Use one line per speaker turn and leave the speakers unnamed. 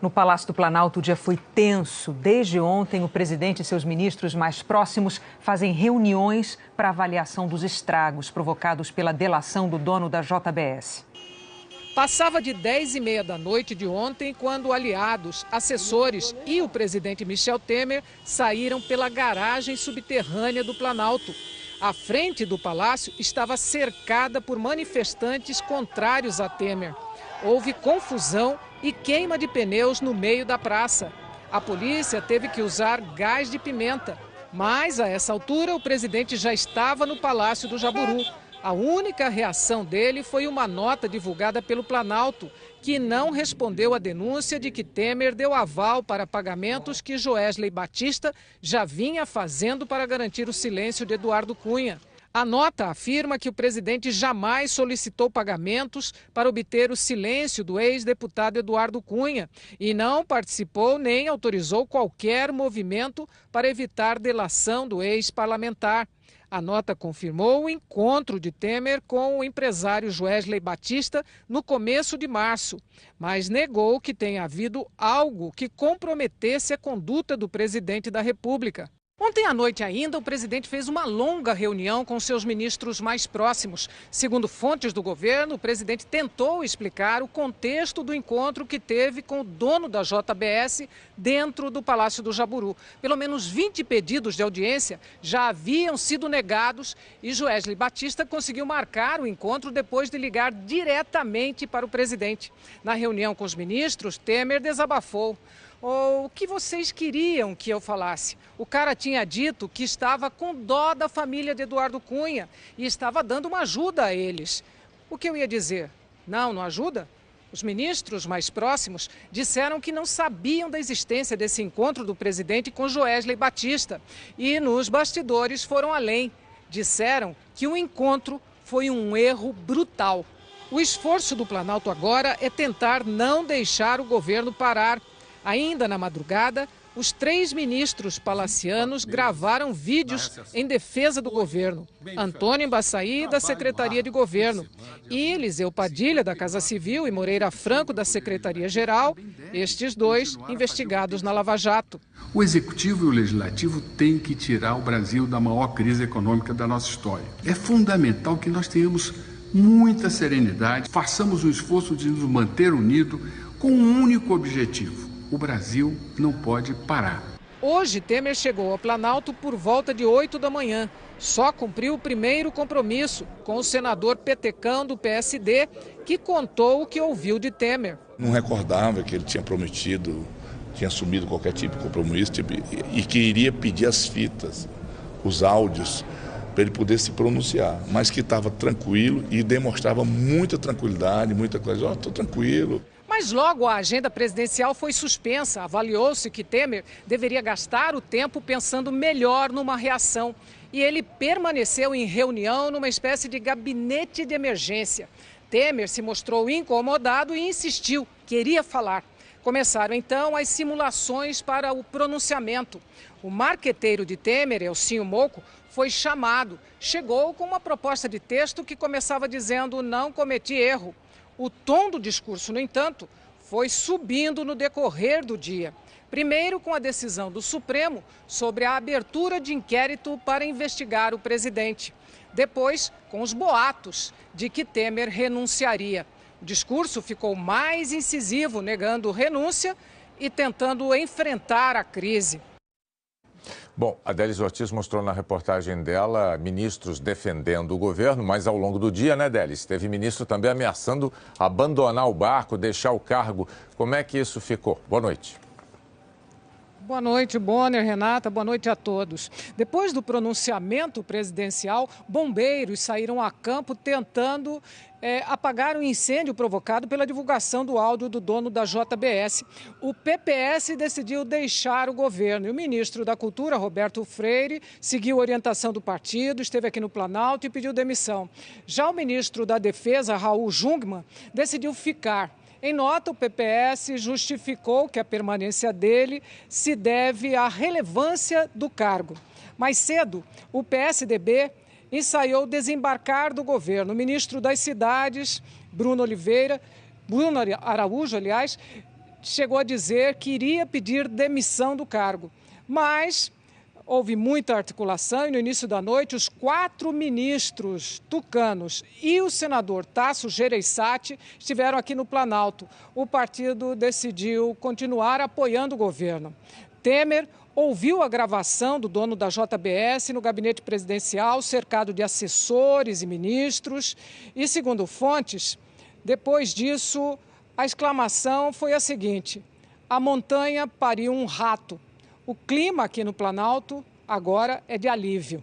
No Palácio do Planalto, o dia foi tenso. Desde ontem, o presidente e seus ministros mais próximos fazem reuniões para avaliação dos estragos provocados pela delação do dono da JBS.
Passava de 10h30 da noite de ontem quando aliados, assessores e o presidente Michel Temer saíram pela garagem subterrânea do Planalto. A frente do palácio estava cercada por manifestantes contrários a Temer. Houve confusão e queima de pneus no meio da praça. A polícia teve que usar gás de pimenta. Mas, a essa altura, o presidente já estava no Palácio do Jaburu. A única reação dele foi uma nota divulgada pelo Planalto, que não respondeu à denúncia de que Temer deu aval para pagamentos que Joesley Batista já vinha fazendo para garantir o silêncio de Eduardo Cunha. A nota afirma que o presidente jamais solicitou pagamentos para obter o silêncio do ex-deputado Eduardo Cunha e não participou nem autorizou qualquer movimento para evitar delação do ex-parlamentar. A nota confirmou o encontro de Temer com o empresário Joesley Batista no começo de março, mas negou que tenha havido algo que comprometesse a conduta do presidente da República. Ontem à noite ainda, o presidente fez uma longa reunião com seus ministros mais próximos. Segundo fontes do governo, o presidente tentou explicar o contexto do encontro que teve com o dono da JBS dentro do Palácio do Jaburu. Pelo menos 20 pedidos de audiência já haviam sido negados e Joesley Batista conseguiu marcar o encontro depois de ligar diretamente para o presidente. Na reunião com os ministros, Temer desabafou. O que vocês queriam que eu falasse? O cara tinha dito que estava com dó da família de Eduardo Cunha e estava dando uma ajuda a eles. O que eu ia dizer? Não ajuda? Os ministros mais próximos disseram que não sabiam da existência desse encontro do presidente com Joesley Batista e nos bastidores foram além. Disseram que o encontro foi um erro brutal. O esforço do Planalto agora é tentar não deixar o governo parar. Ainda na madrugada, os 3 ministros palacianos gravaram vídeos em defesa do governo. Antônio Embaçaí, da Secretaria de Governo, e Eliseu Padilha, da Casa Civil, e Moreira Franco, da Secretaria-Geral, estes 2 investigados na Lava Jato.
O Executivo e o Legislativo têm que tirar o Brasil da maior crise econômica da nossa história. É fundamental que nós tenhamos muita serenidade, façamos um esforço de nos manter unidos com um único objetivo. O Brasil não pode parar.
Hoje, Temer chegou ao Planalto por volta de 8 da manhã. Só cumpriu o primeiro compromisso com o senador petecão do PSD, que contou o que ouviu de Temer.
Não recordava que ele tinha prometido, tinha assumido qualquer tipo de compromisso e que iria pedir as fitas, os áudios, para ele poder se pronunciar, mas que estava tranquilo e demonstrava muita tranquilidade, muita coisa. Estou tranquilo.
Mas logo a agenda presidencial foi suspensa. Avaliou-se que Temer deveria gastar o tempo pensando melhor numa reação. E ele permaneceu em reunião numa espécie de gabinete de emergência. Temer se mostrou incomodado e insistiu, queria falar. Começaram então as simulações para o pronunciamento. O marqueteiro de Temer, Elcinho Mocco, foi chamado. Chegou com uma proposta de texto que começava dizendo: "Não cometi erro". O tom do discurso, no entanto, foi subindo no decorrer do dia. Primeiro, com a decisão do Supremo sobre a abertura de inquérito para investigar o presidente. Depois, com os boatos de que Temer renunciaria. O discurso ficou mais incisivo, negando renúncia e tentando enfrentar a crise.
Bom, a Délis Ortiz mostrou na reportagem dela ministros defendendo o governo, mas ao longo do dia, né, Délis? Teve ministro também ameaçando abandonar o barco, deixar o cargo. Como é que isso ficou? Boa noite.
Boa noite, Bonner, Renata, boa noite a todos. Depois do pronunciamento presidencial, bombeiros saíram a campo tentando apagar o incêndio provocado pela divulgação do áudio do dono da JBS. O PPS decidiu deixar o governo e o ministro da Cultura, Roberto Freire, seguiu a orientação do partido, esteve aqui no Planalto e pediu demissão. Já o ministro da Defesa, Raul Jungmann, decidiu ficar. Em nota, o PPS justificou que a permanência dele se deve à relevância do cargo. Mais cedo, o PSDB ensaiou desembarcar do governo. O ministro das Cidades, Bruno Araújo, chegou a dizer que iria pedir demissão do cargo. Mas houve muita articulação e no início da noite os 4 ministros tucanos e o senador Tasso Gereissati estiveram aqui no Planalto. O partido decidiu continuar apoiando o governo. Temer ouviu a gravação do dono da JBS no gabinete presidencial, cercado de assessores e ministros. E, segundo fontes, depois disso, a exclamação foi a seguinte: a montanha pariu um rato. O clima aqui no Planalto agora é de alívio.